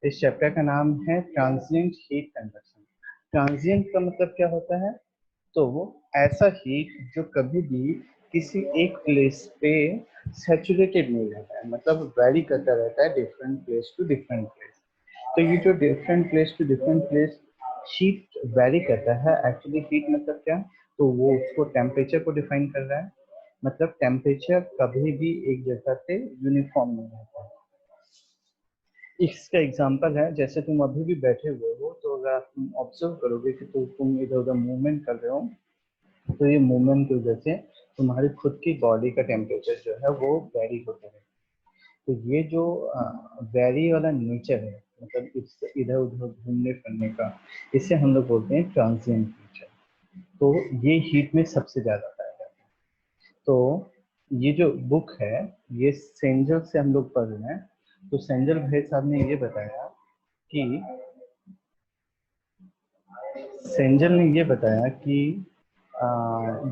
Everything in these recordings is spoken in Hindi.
इस चैप्टर का नाम है ट्रांजिएंट हीट कन्वर्शन। ट्रांजिएंट का मतलब क्या होता है? तो वो ऐसा हीट जो कभी भी किसी एक प्लेस पे सैचुरेटेड नहीं रहता है, मतलब वैरी करता रहता है different place to different place. तो ये जो different place to different place heat vary करता है, एक्चुअली हीट मतलब क्या? तो वो उसको टेम्परेचर को डिफाइन कर रहा है। मतलब टेम्परेचर कभी भी एक जगह पे यूनिफॉर्म नहीं रहता है। इसका एग्जांपल है, जैसे तुम अभी भी बैठे हुए हो, तो अगर तुम ऑब्जर्व करोगे कि तो तुम इधर उधर मूवमेंट कर रहे हो, तो ये मूवमेंट की वजह से तुम्हारी खुद की बॉडी का टेम्परेचर जो है वो वेरी होता है। तो ये जो वेरी वाला नेचर है, मतलब इस इधर उधर घूमने फिरने का, इसे हम लोग बोलते हैं ट्रांजिएंट नेचर। तो ये हीट में सबसे ज्यादा पाया जाता है। तो ये जो बुक है, ये सेंजल से हम लोग पढ़ रहे हैं। तो सेंजल भाई साहब ने ये बताया कि सेंजल ने ये बताया कि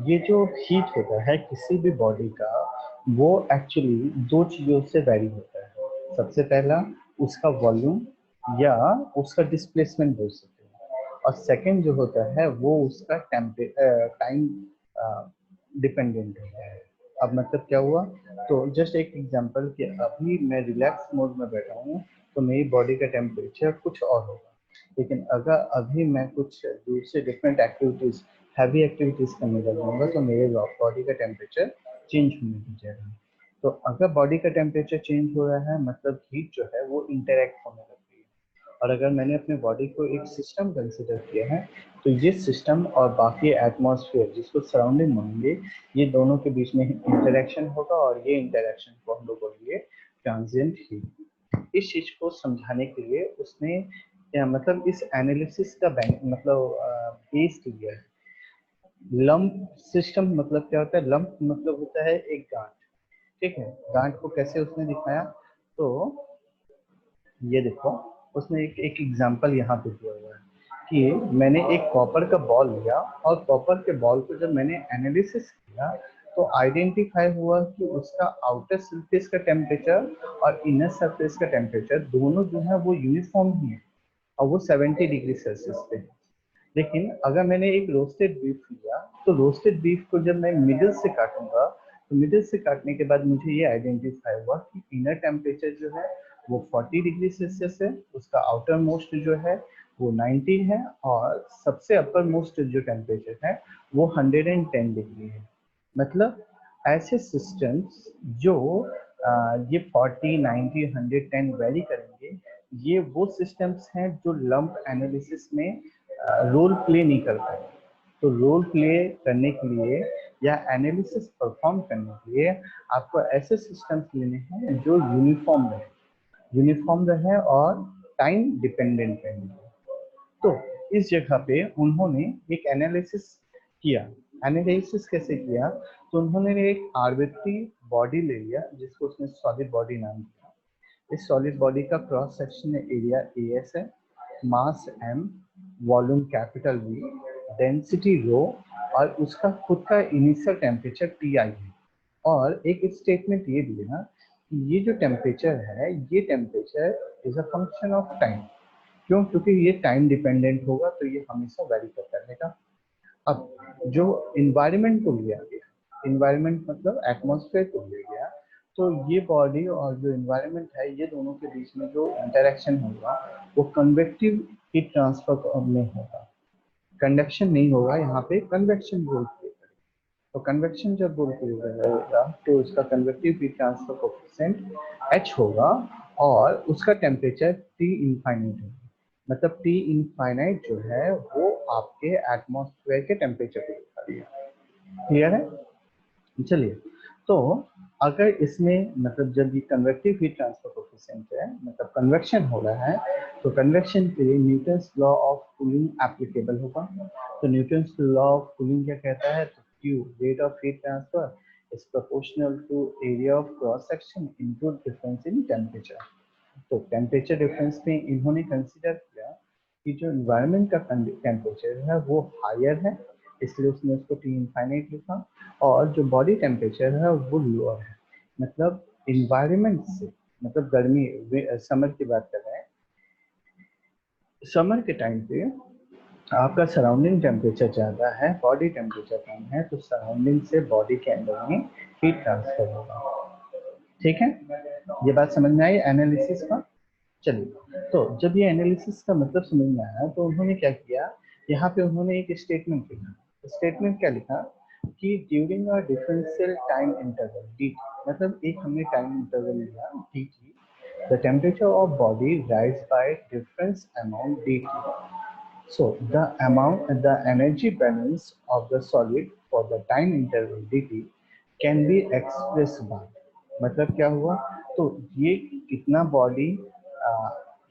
ये जो हीट होता है किसी भी बॉडी का, वो एक्चुअली दो चीज़ों से वैरी होता है। सबसे पहला उसका वॉल्यूम या उसका डिस्प्लेसमेंट बोल सकते हैं, और सेकंड जो होता है वो उसका टाइम डिपेंडेंट होता है। अब मतलब क्या हुआ? तो जस्ट एक एग्जांपल कि अभी मैं रिलैक्स मोड में बैठा हूँ, तो मेरी बॉडी का टेम्परेचर कुछ और होगा। लेकिन अगर अभी मैं कुछ दूसरे डिफरेंट एक्टिविटीज, हैवी एक्टिविटीज करने लग जाऊंगा, तो मेरे बॉडी का टेम्परेचर चेंज होने लग जाएगा। तो अगर बॉडी का टेम्परेचर चेंज हो रहा है, मतलब हीट जो है वो इंटरेक्ट होने लग रही है। और अगर मैंने अपने बॉडी को एक सिस्टम कंसिडर किया है, तो ये सिस्टम और बाकी एटमॉस्फेयर जिसको सराउंडिंग मानेंगे, ये दोनों के बीच में इंटरेक्शन होगा, और ये इंटरेक्शन को हम लोग बोलेंगे ट्रांजिएंट हीट। इस चीज को समझाने के लिए उसने या मतलब इस एनालिसिस का मतलब बेस लिया है। लंप सिस्टम मतलब क्या होता है? लंप मतलब होता है एक गांठ। ठीक है, गांठ को कैसे उसने दिखाया? तो ये देखो, उसने एक एक एग्जांपल यहाँ पे दिया हुआ है कि मैंने एक कॉपर का बॉल लिया, और कॉपर के बॉल को जब मैंने एनालिसिस किया, तो आइडेंटिफाई हुआ कि उसका आउटर सरफेस का टेम्परेचर और इनर सरफेस का टेम्परेचर दोनों जो है वो यूनिफॉर्म ही है, और वो 70 डिग्री सेल्सियस पे है। लेकिन अगर मैंने एक रोस्टेड बीफ लिया, तो रोस्टेड बीफ को जब मैं मिडिल से काटूंगा, तो मिडिल से काटने के बाद मुझे ये आइडेंटिफाई हुआ कि इनर टेम्परेचर जो है वो 40 डिग्री सेल्सियस है, उसका आउटर मोस्ट जो है वो 90 है, और सबसे अपर मोस्ट जो टेम्परेचर है वो 110 डिग्री है। मतलब ऐसे सिस्टम्स जो ये 40, 90, 110 वैरी करेंगे, ये वो सिस्टम्स हैं जो लंप एनालिसिस में रोल प्ले नहीं कर पाए। तो रोल प्ले करने के लिए या एनालिसिस परफॉर्म करने के लिए आपको ऐसे सिस्टम्स लेने हैं जो यूनिफॉर्म रहे और टाइम डिपेंडेंट रहेंगे। तो इस जगह पे उन्होंने एक एनालिसिस किया। एनालिसिस कैसे किया? तो उन्होंने एक आर्बिट्री बॉडी ले लिया, जिसको उसने सॉलिड बॉडी नाम दिया। इस सॉलिड बॉडी का क्रॉस सेक्शन एरिया एस है, mass M, volume capital V, density rho, और उसका खुद का इनिशियल टेम्परेचर टी आई है। और एक स्टेटमेंट ये दिया कि ये जो टेम्परेचर है, ये temperature is a function of time. क्यों? क्योंकि ये टाइम डिपेंडेंट होगा, तो ये हमेशा वैरी करता रहेगा। अब जो इन्वायरमेंट को लिया गया, इन्वायरमेंट मतलब एटमॉस्फेयर को लिया गया, तो ये बॉडी और जो इन्वायरमेंट है, ये दोनों के बीच में जो इंटरेक्शन होगा वो कन्वेक्टिव हीट ट्रांसफर में होगा। कंडक्शन नहीं होगा, यहाँ पे कन्वेक्शन बोल प्ले करेगा। तो कन्वेक्शन जब बोल प्ले करेगा, तो उसका convective heat transfer coefficient H होगा, और उसका टेम्परेचर टी इनफाइनाइट होगा। मतलब टी इनफाइनाइट जो है वो आपके एटमॉस्फेयर के टेम्परेचर को दिखा रही है। क्लियर है? चलिए, तो अगर इसमें मतलब जब ये कन्वेक्टिव हीट ट्रांसफर कोफिशिएंट है, मतलब कन्वेक्शन हो रहा है, तो कन्वेक्शन के लिए Newton's law of cooling applicable होगा। तो न्यूटन्स लॉ ऑफ कूलिंग क्या कहता है? तो Q, rate of heat transfer, is proportional to area of cross section into difference in temperature. तो टेम्परेचर डिफरेंस में इन्होंने कंसीडर किया कि जो इन्वायरमेंट का टेम्परेचर है वो हायर है, इसलिए उसने उसको टी इनफाइनाइट लिखा, और जो बॉडी टेम्परेचर है वो लोअर है। मतलब इन्वायरमेंट से, मतलब गर्मी समर की बात कर रहे हैं, समर के टाइम पे आपका सराउंडिंग टेम्परेचर ज़्यादा है, बॉडी टेम्परेचर कम है, तो सराउंडिंग से बॉडी के अंदर में हीट ट्रांसफर होगा। ठीक है, ये बात समझ में आई एनालिसिस का। चलिए, तो जब ये एनालिसिस का मतलब समझ में आया तो उन्होंने क्या किया, यहाँ पे उन्होंने एक स्टेटमेंट लिखा। स्टेटमेंट क्या लिखा कि during a differential time interval D, मतलब एक हमने टाइम इंटरवल लिया D T, the temperature of body rise by difference amount D T. So the energy balance of the solid for the time interval dt can be expressed by, मतलब क्या हुआ, तो ये कितना बॉडी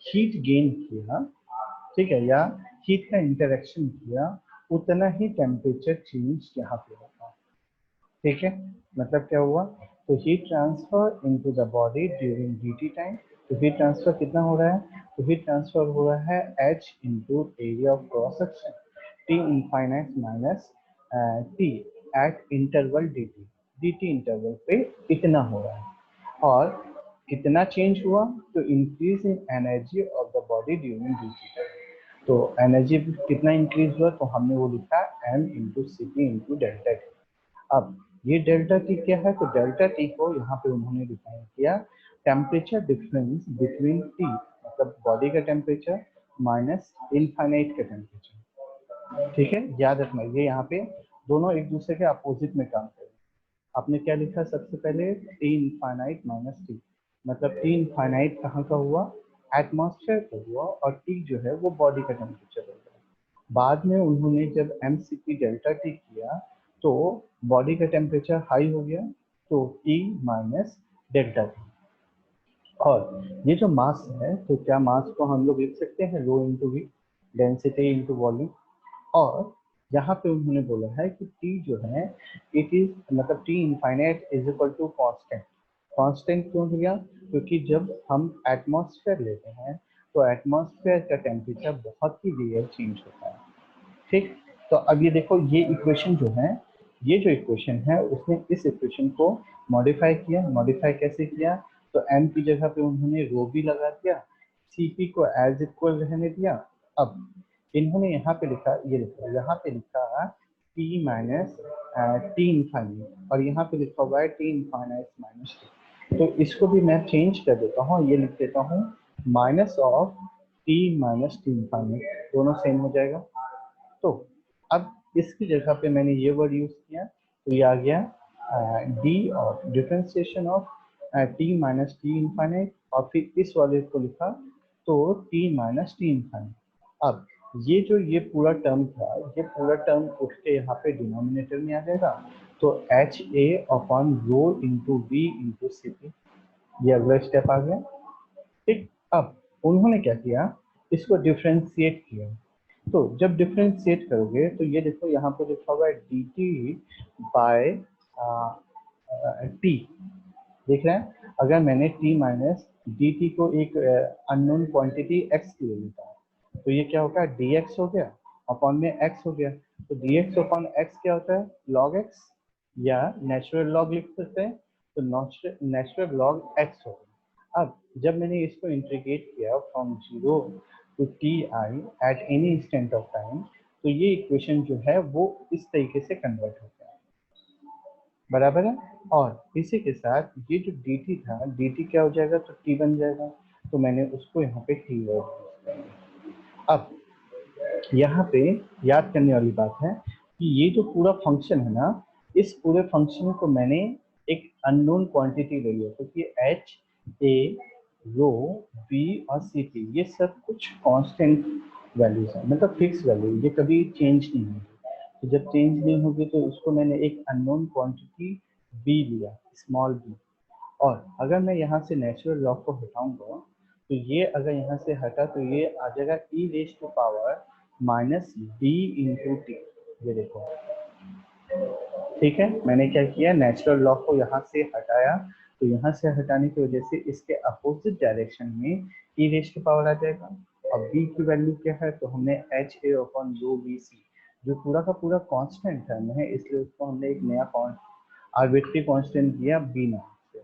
हीट गेन किया, ठीक है, या हीट का इंटरेक्शन किया, उतना ही टेम्परेचर चेंज यहाँ पे होगा। ठीक है, मतलब क्या हुआ, तो heat transfer into the body during dt time, तो हीट ट्रांसफर कितना हो रहा है, तो हीट ट्रांसफर हो रहा है h into area of cross section t infinite minus t eight interval dt interval पे इतना हो रहा है। और कितना चेंज हुआ, तो increase in energy of the body during dt, तो एनर्जी कितना इंक्रीज हुआ, तो हमने वो लिखा m into C P into delta T. अब ये डेल्टा टी क्या है, तो डेल्टा टी को यहाँ पे उन्होंने डिफाइन किया टेम्परेचर डिफरेंस बिटवीन टी, मतलब बॉडी का टेम्परेचर माइनस इनफाइनाइट का टेम्परेचर। ठीक है, याद रखना ये यहाँ पे दोनों एक दूसरे के अपोजिट में काम करें। आपने क्या लिखा सबसे पहले, टी इनफाइनाइट माइनस टी, मतलब टी इनफाइनाइट कहाँ का हुआ, एटमॉस्फेयर का हुआ, और टी जो है वो बॉडी का टेम्परेचर होगा। बाद में उन्होंने जब M C P delta T किया तो बॉडी का टेम्परेचर हाई हो गया, तो टी माइनस डेल्टा टी। और ये जो मास है, तो क्या मास को हम लोग लिख सकते हैं rho into V, density into volume. और यहाँ पे उन्होंने बोला है कि टी जो है इट इज, मतलब T infinite is equal to constant. Constant क्यों दिया, क्योंकि जब हम एटमॉस्फेयर लेते हैं तो एटमॉस्फेयर का टेम्परेचर बहुत ही रेयर चेंज होता है। ठीक, तो अब ये देखो ये इक्वेशन जो है, ये जो इक्वेशन है उसने इस इक्वेशन को मॉडिफाई किया। मॉडिफाई कैसे किया, तो m की जगह पे उन्होंने रो भी लगा दिया, cp को एज इक्वल रहने दिया। अब इन्होंने यहाँ पे लिखा, ये लिखा यहाँ पे लिखा t माइनस टी इनफाइनाइट, और यहाँ पे लिखा हुआ है टी इनफाइनाइट माइनस टी। तो इसको भी मैं चेंज कर देता हूँ, ये लिख देता हूँ minus of T minus T infinite, दोनों सेम हो जाएगा। तो अब इसकी जगह पे मैंने ये वर्ड यूज किया, तो ये आ गया D of differentiation of T minus T infinite, और फिर इस वाले को लिखा तो टी माइनस टी इनफाइनाइट। अब ये जो ये पूरा टर्म था, ये पूरा टर्म उठ के यहाँ पे डिनोमिनेटर में आ जाएगा, तो H A upon rho into V into C P, ये अगला स्टेप आ गया। ठीक, अब उन्होंने क्या किया, इसको डिफ्रेंशिएट किया। तो जब डिफ्रेंशिएट करोगे तो ये देखो यहाँ पे लिखा हुआ है डी टी बाय टी, देख रहे हैं, अगर मैंने टी माइनस डी टी को एक अननोन क्वांटिटी एक्स की ले लेता हूँ, तो ये क्या होगा, डी एक्स हो गया, अपॉन में एक्स हो गया। तो डी एक्स अपॉन एक्स क्या होता है, लॉग एक्स, या नेचुरल लॉग लिख सकते हैं, तो नेचुरल लॉग एक्स हो गया। अब जब मैंने इसको इंटीग्रेट किया from zero to T I at any instant of time, तो ये इक्वेशन जो है वो इस तरीके से कन्वर्ट होता है, बराबर है। और इसी के साथ ये जो डी टी था, डी टी क्या हो जाएगा, तो टी बन जाएगा, तो मैंने उसको यहाँ पे टी वर्ड। अब यहाँ पे याद करने वाली बात है कि ये जो पूरा फंक्शन है ना, इस पूरे फंक्शन को मैंने एक अननोन क्वांटिटी ले लिया, क्योंकि एच ए रो बी और सी टी ये सब कुछ कांस्टेंट वैल्यूज है, मतलब फिक्स वैल्यू, ये कभी चेंज नहीं होगी। तो जब चेंज नहीं होगी तो उसको मैंने एक अननोन क्वांटिटी बी लिया, स्मॉल बी। और अगर मैं यहाँ से नेचुरल लॉग को हटाऊंगा, तो ये अगर यहाँ से हटा तो ये आ जाएगा e raise to power minus B into T, ये देखो। ठीक है, मैंने क्या किया, नेचुरल लॉग को यहाँ से हटाया, तो यहाँ से हटाने की वजह से इसके अपोजिट डायरेक्शन में ई रेज टू पावर आ जाएगा। अब बी की वैल्यू क्या है, तो हमने H A upon rho B C, जो पूरा का पूरा कांस्टेंट टर्म है, इसलिए उसको हमने एक नया आर्बिट्री कांस्टेंट दिया बी नाम से।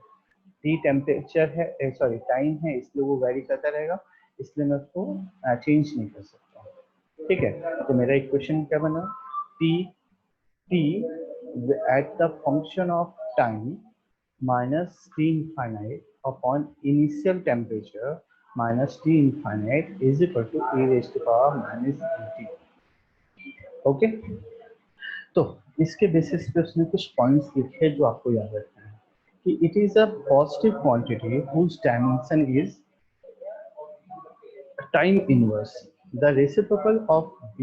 टी टेम्परेचर है, सॉरी टाइम है, इसलिए वो वेरी करता रहेगा। इसलिए मैं उसको चेंज नहीं कर सकता। ठीक है, तो मेरा इक्वेशन क्या बना, T T at the function of time minus T infinite upon initial temperature minus T infinite is equal to e raised to power minus dt। Okay, तो इसके बेसिस पे उसने कुछ पॉइंट्स लिखे जो आपको याद रखना है कि it is a positive quantity whose dimension is time inverse। The reciprocal of b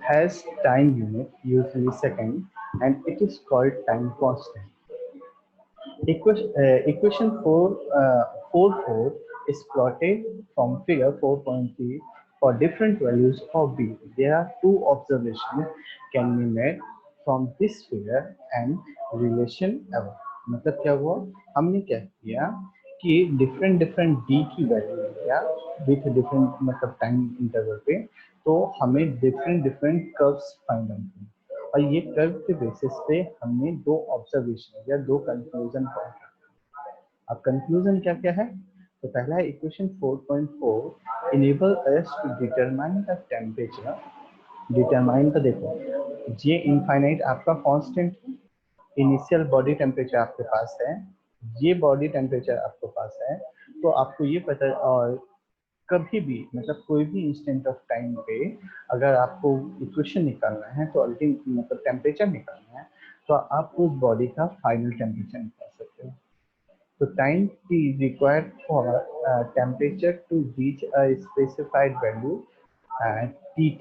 has time unit, usually second, and it is called time constant। Equation 4 is plotted from figure 4.3 for different values of b. There are two observations can be made from this figure and relation above। मतलब क्या हुआ, हमने क्या किया कि डिफरेंट डिफरेंट डी की वैल्यू लिया विथ डिफरेंट मतलब टाइम इंटरवल पे, तो हमें different different curves find out किए और ये कर्व के बेसिस पे हमने दो ऑब्जर्वेशन या दो कंक्लूजन पॉइंट रखा। अब कंक्लूजन क्या क्या है, तो पहला है equation 4.4 enable us to determine the temperature. Determine का देखो, जे इनफाइनाइट आपका कांस्टेंट इनिशियल बॉडी टेम्परेचर आपके पास है, ये बॉडी टेम्परेचर आपके पास है, तो आपको ये पता, और कभी भी मतलब कोई भी इंस्टेंट ऑफ टाइम पे अगर आपको इक्वेशन निकालना है तो अल्टीमेट मतलब टेम्परेचर निकालना है, तो आप उस बॉडी का फाइनल टेम्परेचर निकाल सकते हो। तो time t is required for temperature to reach a specified value tt।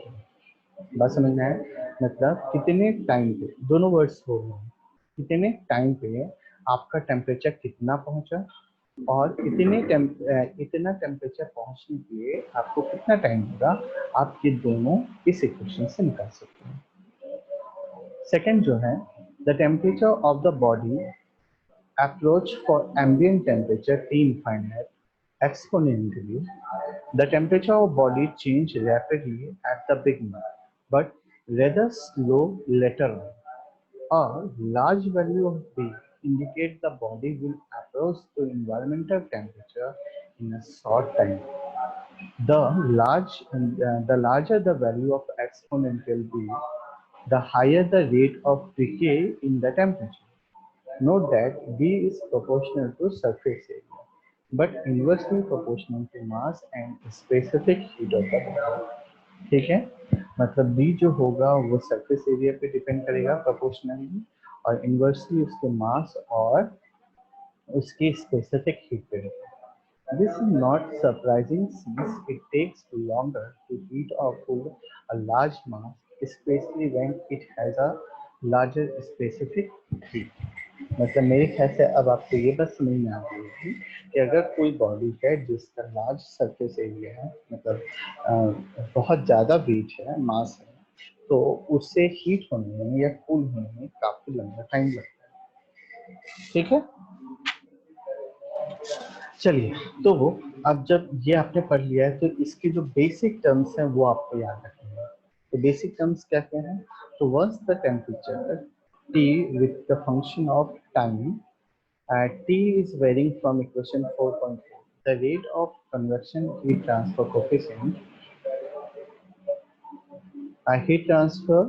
बात समझ में आया, मतलब कितने टाइम पे, दोनों वर्ड्स बोल रहे हैं, कितने टाइम पे आपका टेम्परेचर कितना पहुंचा और इतना टेम्परेचर पहुंचने के लिए आपको कितना टाइम लगा, आप ये दोनों इस इक्वेशन से निकाल सकते हैं। सेकंड जो है, the temperature of the body approach for ambient temperature T infinite exponentially। The temperature of body change rapidly at the beginning, but rather slow later on। A large value of B indicates the body will approach to environmental temperature in a short time। The larger the value of exponential B, the higher the rate of decay in the temperature। Note that B is proportional to surface area, but inversely proportional to mass and specific heat of the body। ठीक है, मतलब B जो होगा वो सरफेस एरिया पे डिपेंड करेगा प्रोपोर्शनली, और इन्वर्सली उसके मास और उसकी स्पेसिफिक हीट पे depend. This is not surprising since it takes longer to heat or cool a large mass, especially when it has a larger specific heat। मतलब मेरे ख्याल से अब आपको ये बात समझ में आ गई होगी कि अगर कोई बॉडी है जिसका लार्ज सरफेस एरिया है, मतलब बहुत ज़्यादा वेट है, मास है, तो उससे हीट होने में या कूल होने में काफ़ी लंबा टाइम लगता है। ठीक है, चलिए, तो वो अब जब ये आपने पढ़ लिया है तो इसके जो बेसिक टर्म्स हैं वो आपको याद रखने हैं। तो बेसिक टर्म्स क्या क्या हैं, तो once the temperature T with the function of time, T is varying from equation 4.4। The rate of convection heat transfer coefficient, heat transfer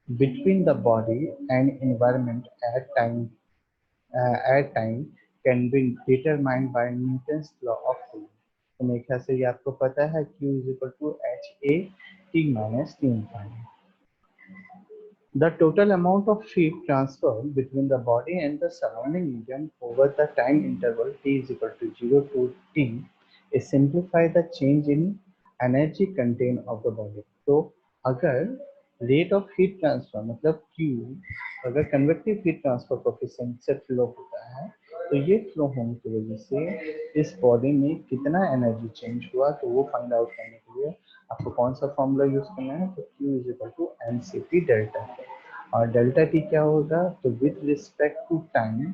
between the body and environment at time can be determined by Newton's law of cooling। तो मेरे ख्याल से ये आपको पता है, Q is equal to HA T minus T infinite। The total amount of heat transferred between the body and the surrounding medium over the time interval t is equal to 0 to t is simplify the change in energy contained of the body। तो अगर rate of heat transfer मतलब Q अगर convective heat transfer coefficient से फ्लो होता है, तो ये फ्लो होने की वजह से इस बॉडी में कितना एनर्जी चेंज हुआ, तो वो फाइंड आउट करने के लिए आपको कौन सा फॉर्मूला यूज करना है, तो Q is equal to mCp delta. और डेल्टा टी क्या होगा, तो with respect to time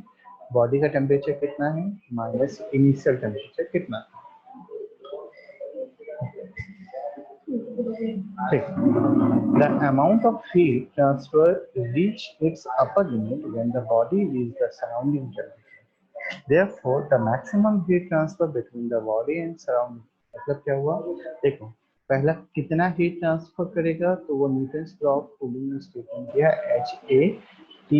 body का टेम्परेचर कितना है माइनस इनिशियल टेम्परेचर कितना है। ठीक, the amount of heat transfer reach its upper limit when the body reach the surrounding temperature. Therefore, the maximum heat transfer between the body and surrounding मतलब क्या हुआ, देखो पहला कितना हीट ट्रांसफर करेगा, तो वो न्यूटन्स लॉ ऑफ कूलिंग में स्टेटमेंट दिया H(A)T-T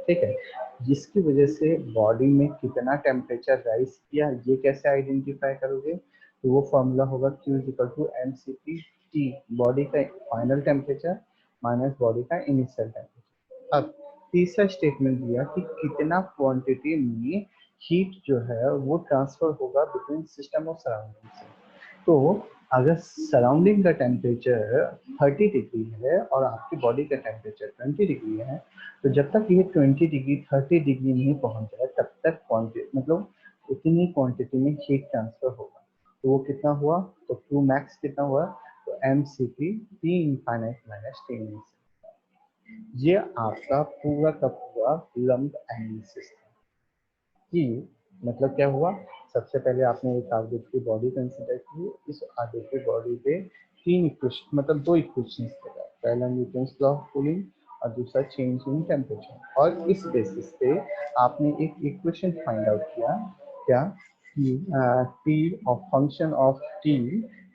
ठीक है, जिसकी वजह से बॉडी में कितना टेम्परेचर राइज किया, ये कैसे आइडेंटिफाई करोगे, तो वो फॉर्मूला होगा Q=mCp T, बॉडी का फाइनल टेम्परेचर माइनस बॉडी का इनिशियल टेम्परेचर। अब तीसरा स्टेटमेंट दिया कि कितना क्वांटिटी में हीट जो है वो ट्रांसफर होगा बिटवीन सिस्टम और सराउंडिंग से। तो अगर सराउंडिंग का टेम्परेचर 30 डिग्री है और आपकी बॉडी का टेम्परेचर 20 डिग्री है, तो जब तक ये 20 डिग्री 30 डिग्री नहीं पहुंच जाए तब तक क्वांटिटी मतलब उतनी क्वांटिटी में हीट ट्रांसफर होगा। तो वो कितना हुआ, तो Q मैक्स कितना हुआ, तो mCp T infinite minus T initial. ये आपका पूरा का पूरा लंप एनालिसिस था कि मतलब क्या हुआ। सबसे पहले आपने एक आर्बिट्री बॉडी कंसीडर की, इस आर्बिट्री बॉडी पे तीन इक्वेशन मतलब दो इक्वेशंस थे, पहला न्यूटन्स लॉ ऑफ कूलिंग और दूसरा चेंज इन टेम्परेचर, और इस बेसिस पे आपने एक इक्वेशन फाइंड आउट किया, क्या कि T of function of T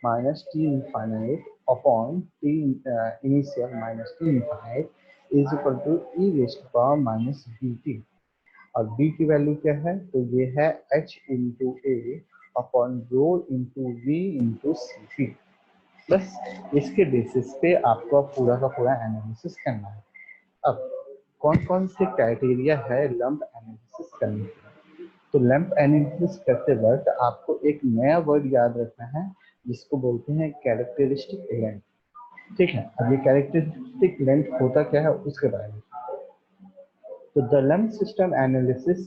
minus T infinite upon T initial minus T infinite is equal to E raised power minus B T. और b की वैल्यू क्या है, तो ये है H(A) upon rho into V into C P. बस इसके बेसिस पे आपको पूरा का पूरा एनालिसिस करना है। अब कौन कौन से क्राइटेरिया है लंप एनालिसिस करने के, तो लंप एनालिसिस करते वक्त आपको एक नया वर्ड याद रखना है जिसको बोलते हैं कैरेक्टरिस्टिक लेंथ। ठीक है, अब ये कैरेक्टरिस्टिक लेंथ होता क्या है उसके बारे में। So the lump system analysis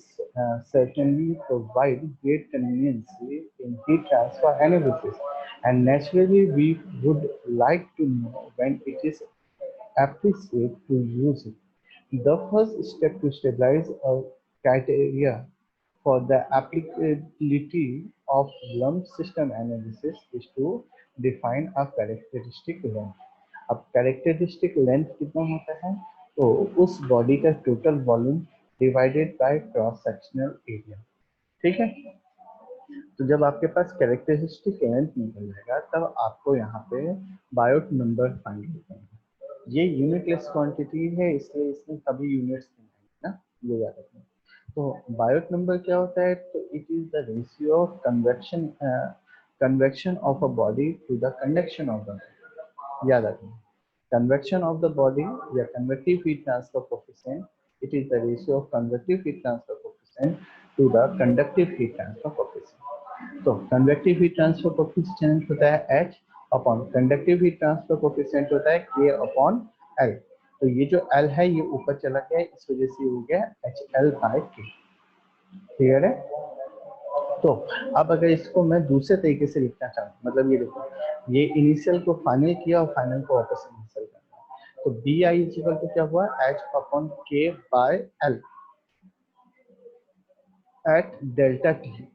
certainly provides great convenience in heat transfer analysis, and naturally we would like to know when it is appropriate to use it. The first step to stabilize a criteria for the applicability of lump system analysis is to define a characteristic length. अब कैरेक्टरिस्टिक लेंथ कितना होता है, तो उस बॉडी का total volume divided by cross sectional area. ठीक है, तो जब आपके पास कैरेक्टरिस्टिक लेंथ निकल जाएगा तब आपको यहाँ पे बायोट नंबर फाइंड करना है। ये यूनिटलेस क्वांटिटी है इसलिए इसमें कभी यूनिट्स नहीं आएंगे ना, ये याद रखना। तो बायोट नंबर क्या होता है, तो it is the ratio of convection of a body to the conduction of the, याद रखना, convection of the body या convective heat transfer coefficient, it is the ratio of convective heat transfer coefficient to the conductive heat transfer coefficient। तो convective heat transfer coefficient होता है H upon conductive heat transfer coefficient होता है K अपॉन L। तो ये जो L है ये ऊपर चला गया, इस वजह से हो गया HL/K। क्लियर है। तो अब अगर इसको मैं दूसरे तरीके से लिखना चाहूँ, मतलब ये देखो, ये इनिशियल को फाइनल किया और फाइनल को वापस इनिशियल करना, तो बी आई इक्वल टू क्या हुआ, H upon K by L at delta T,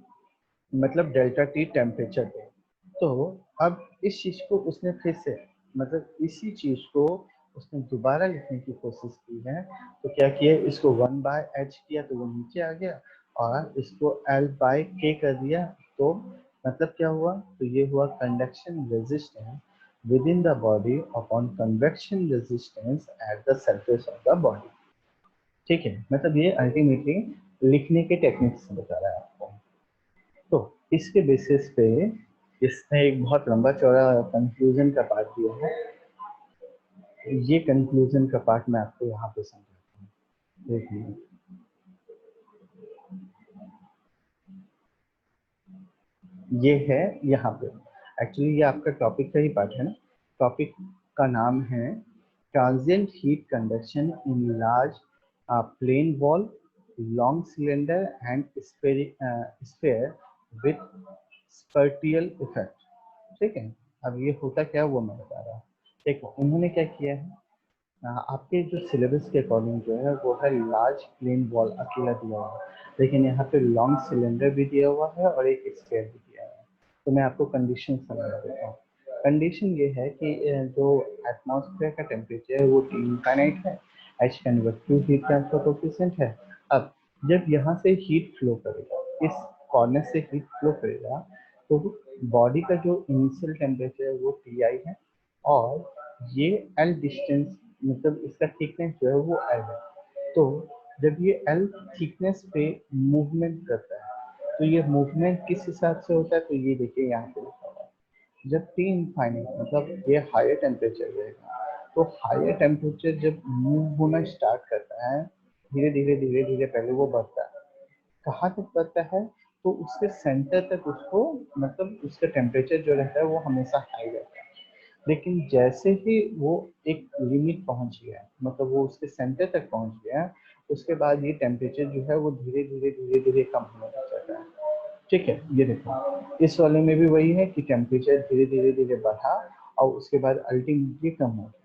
मतलब डेल्टा टी टेम्परेचर पे। तो अब इस चीज को उसने फिर से मतलब इसी चीज को उसने दोबारा लिखने की कोशिश की है, तो क्या किया, इसको 1/h किया तो वो नीचे आ गया, और इसको L/K कर दिया, तो मतलब क्या हुआ, तो ये हुआ conduction resistance with in the body upon convection resistance at the surface of the body. ठीक है, मतलब ये अल्टीमेटली लिखने के टेक्निक से बता रहा है आपको। तो इसके बेसिस पे इसने एक बहुत लंबा चौड़ा कंक्लूजन का पार्ट दिया है, ये कंक्लूजन का पार्ट मैं आपको यहाँ पे समझाता हूँ। देखिए, ये है यहाँ पे, एक्चुअली ये आपका टॉपिक का ही पार्ट है ना। टॉपिक का नाम है transient heat conduction in large plane wall long cylinder and sphere with spatial effect. ठीक है, अब ये होता क्या वो मैं बता रहा हूँ। देखो उन्होंने क्या किया है, आपके जो सिलेबस के अकॉर्डिंग जो है वो है लार्ज प्लेन वॉल अकेला दिया हुआ है, लेकिन यहाँ पे लॉन्ग सिलेंडर भी दिया हुआ है और एक स्फीयर भी दिया हुआ है। तो मैं आपको कंडीशन समझा देता हूँ। कंडीशन ये है कि जो एटमॉस्फेयर का टेम्परेचर है वो T इनफाइनाइट है, H convective heat transfer coefficient है। अब जब यहाँ से हीट फ्लो करेगा, इस कॉर्नर से हीट फ्लो करेगा, तो बॉडी का जो इनिशियल टेम्परेचर है वो टी आई है, और ये एल डिस्टेंस मतलब इसका थिकनेस जो है वो एल है। तो जब ये एल थिकनेस पे मूवमेंट करता है तो ये मूवमेंट किस हिसाब से होता है, तो ये देखिए यहाँ पे लिखा हुआ है। जब टी इनफाइनाइट मतलब ये हायर टेम्परेचर रहेगा, तो हायर टेम्परेचर जब मूव होना स्टार्ट करता है, धीरे धीरे धीरे धीरे पहले वो बढ़ता है, कहाँ तक बढ़ता है, तो उसके सेंटर तक उसको मतलब उसका टेम्परेचर जो रहता है वो हमेशा हाई रहता है। लेकिन जैसे ही वो एक लिमिट पहुंच गया है, मतलब वो उसके सेंटर तक पहुंच गया है, उसके बाद ये टेम्परेचर जो है वो धीरे धीरे धीरे धीरे कम होने लग जाता है। ठीक है, ये देखो इस वाले में भी वही है कि टेम्परेचर धीरे धीरे धीरे बढ़ा और उसके बाद अल्टीमेटली कम हो गया,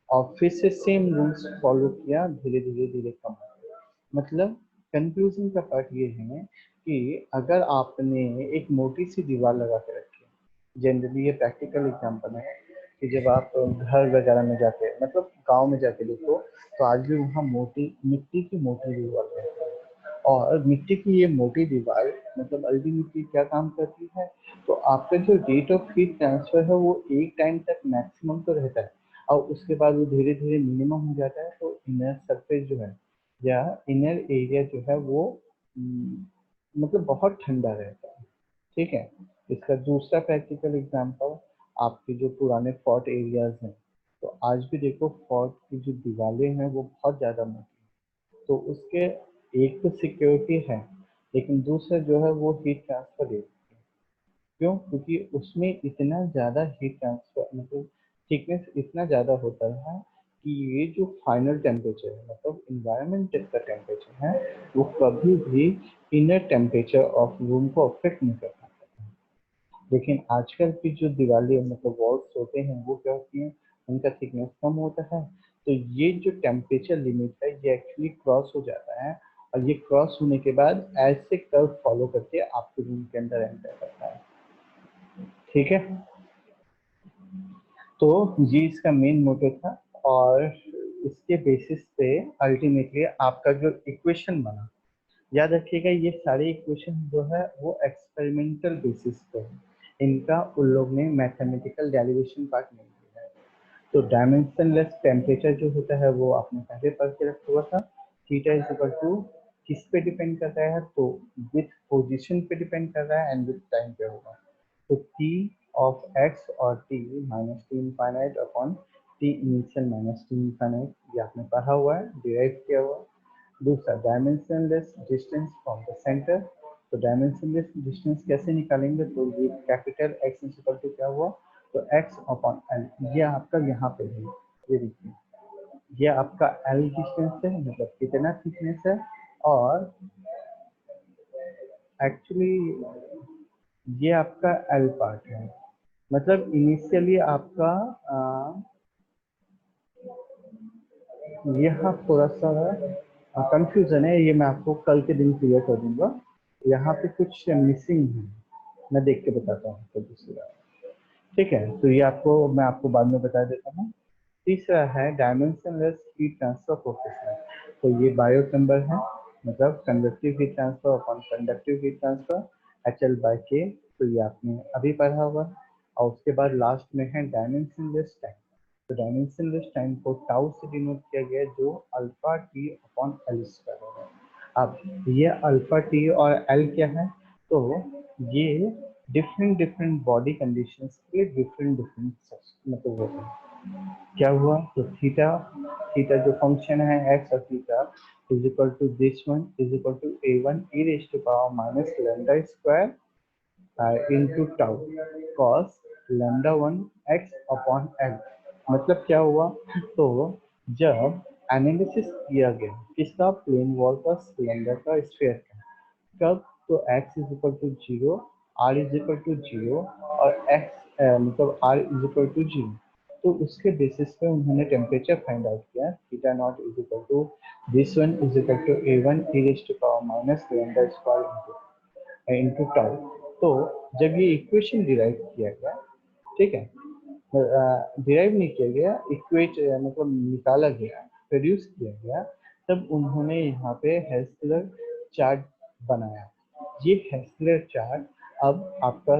और फिर से सेम रूल्स फॉलो किया, धीरे धीरे धीरे कम हो गया। मतलब कंक्लूजन का पार्ट ये है कि अगर आपने एक मोटी सी दीवार लगा के रखी है, जनरली ये प्रैक्टिकल एग्जाम्पल है कि जब आप घर वगैरह में जाके मतलब गांव में जाके देखो, तो आज भी वहाँ मोटी मिट्टी की मोटी दीवार रहती है। और मिट्टी की ये मोटी दीवार मतलब अल्टीमेटली क्या काम करती है, तो आपका जो रेट ऑफ हीट ट्रांसफर है वो एक टाइम तक मैक्सिमम तो रहता है, और उसके बाद वो धीरे धीरे मिनिमम हो जाता है। तो इनर सरफेस जो है या इनर एरिया जो है वो मतलब बहुत ठंडा रहता है। ठीक है, इसका दूसरा प्रैक्टिकल एग्जांपल, आपके जो पुराने फोर्ट एरियाज हैं, तो आज भी देखो फोर्ट की जो दीवारें हैं वो बहुत ज़्यादा मोटी हैं। तो उसके एक तो सिक्योरिटी है, लेकिन दूसरा जो है वो हीट ट्रांसफर देती है। क्यों? क्योंकि उसमें इतना ज़्यादा हीट ट्रांसफर मतलब थिकनेस इतना ज़्यादा होता है कि ये जो फाइनल टेम्परेचर है मतलब इन्वायरमेंट का टेम्परेचर है, वो कभी भी इनर टेम्परेचर ऑफ रूम को अफेक्ट नहीं कर पाता। लेकिन आजकल की जो दिवाली मतलब वॉल्स होते हैं वो क्या होती हैं, उनका थिकनेस कम होता है, तो ये जो टेम्परेचर लिमिट है ये एक्चुअली क्रॉस हो जाता है, और ये क्रॉस होने के बाद ऐसे कर्व फॉलो करके आपके रूम के अंदर एंटर करता है। ठीक है, तो ये इसका मेन मोटिव था, और इसके बेसिस पे अल्टीमेटली आपका जो इक्वेशन बना, याद रखिएगा ये सारे इक्वेशन जो है वो एक्सपेरिमेंटल बेसिस पे है, इनका उन लोग ने मैथमेटिकल डेरिवेशन पार्ट नहीं दिया है। तो डायमेंशनलेस टेम्परेचर जो होता है वो आपने पहले पढ़ के रखा हुआ था, थीटा इज इक्वल टू किस पे डिपेंड करता है, तो विथ पोजीशन पे डिपेंड कर रहा है एंड विथ टाइम पे होगा। तो t ऑफ x और t minus T infinite upon t initial minus T infinite, ये आपने पढ़ा हुआ है, डिराइव किया हुआ है। दूसरा dimensionless distance from the centre, तो डायमेंशनलेस डिस्टेंस कैसे निकालेंगे, तो ये कैपिटल x इक्वल टू क्या हुआ, तो x अपॉन एल, ये आपका यहाँ पे है, ये देखिए ये आपका एल डिस्टेंस है मतलब कितना थिकनेस है, और एक्चुअली ये आपका एल पार्ट है। मतलब इनिशियली आपका यहाँ थोड़ा सा कंफ्यूजन है, ये मैं आपको कल के दिन क्लियर कर दूंगा, यहाँ पे कुछ मिसिंग है, मैं देख के बताता हूँ तो दूसरी बार। ठीक है, तो ये आपको मैं आपको बाद में बता देता हूँ। तीसरा है डायमेंशनलेस हीट ट्रांसफर कोफिशिएंट, तो ये बायोट नंबर है, मतलब convective heat transfer upon conductive heat transfer H L by के, तो ये आपने अभी पढ़ा हुआ है। और उसके बाद लास्ट में है डायमेंशनलेस टाइम, तो डायमेंशनलेस टाइम को टाउ से डिनोट किया गया है, जो alpha T upon L square है। अब ये अल्फा टी और एल क्या है, तो ये डिफरेंट डिफरेंट बॉडी कंडीशंस के डिफरेंट डिफरेंट मतलब होते हैं। क्या हुआ, तो थीटा, थीटा जो फंक्शन है एक्स और theta is equal to this one is equal to A one E raise to power minus lambda square into tau cos lambda one X upon L. मतलब क्या हुआ, तो जब एनालिसिस किया गया किसका, प्लेन वॉल का सिलेंडर का स्फीयर का, कब, तो x is equal to zero, R is equal to zero, और x मतलब r is equal to zero, तो उसके बेसिस पे उन्होंने टेम्परेचर फाइंड आउट किया, theta naught is equal to this one is equal to A one E raise to power minus lambda square into tau. तो जब ये इक्वेशन डिराइव किया गया, ठीक है, डिराइव नहीं किया गया, इक्वेट मतलब निकाला गया, प्रोड्यूस किया गया, तब उन्होंने यहाँ पे हेल्सलर चार्ट बनाया। ये हेल्सलर चार्ट अब आपका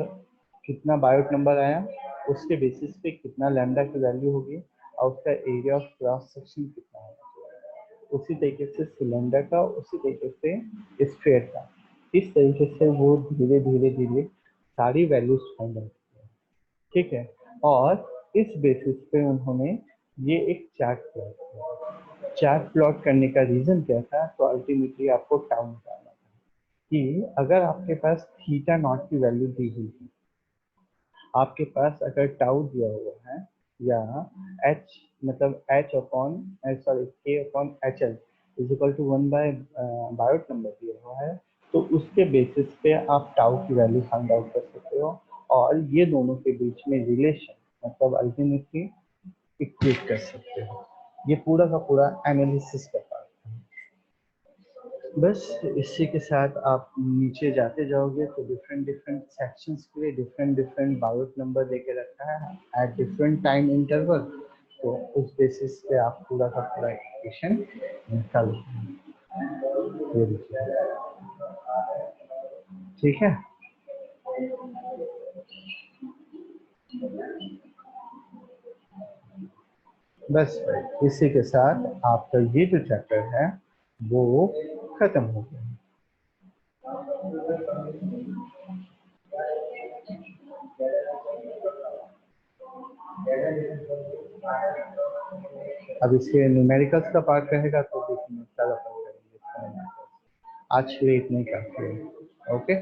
कितना बायोट नंबर आया, उसके बेसिस पे कितना लैम्डा की वैल्यू होगी और उसका एरिया ऑफ क्रॉस सेक्शन कितना होगा, उसी तरीके से सिलेंडर का, उसी तरीके से स्फीयर का, इस तरीके से वो धीरे धीरे धीरे सारी वैल्यूज फाइंड आउट किया, ठीक है। और इस बेसिस पे उन्होंने ये एक चार्ट प्लॉट किया। चार्ट प्लॉट करने का रीजन क्या था, तो अल्टीमेटली आपको टाउ निकालना था कि अगर आपके पास थीटा नॉट की वैल्यू दी हुई है, आपके पास अगर टाउ दिया हुआ है या एच मतलब H upon sorry K upon H L is equal to 1 by Biot number दिया हुआ है, तो उसके बेसिस पे आप टाउ की वैल्यू फाइंड आउट कर सकते हो और ये दोनों के बीच में रिलेशन मतलब अल्टीमेटली इक्वेट कर सकते हो। ये पूरा का पूरा एनालिसिस का पार्ट है। बस इसी के साथ आप नीचे जाते जाओगे तो डिफरेंट डिफरेंट सेक्शंस के लिए डिफरेंट डिफरेंट बायोट नंबर देके रखा है एट डिफरेंट टाइम इंटरवल, तो उस बेसिस पे आप पूरा का पूरा इक्वेशन निकाल लीजिए। ठीक है, बस इसी के साथ आपका ये जो चैप्टर है वो खत्म हो गया। अब इसके न्यूमेरिकल्स का पार्ट रहेगा तो देखिए कल अपन करेंगे। आज के लिए इतने काफी है। ओके।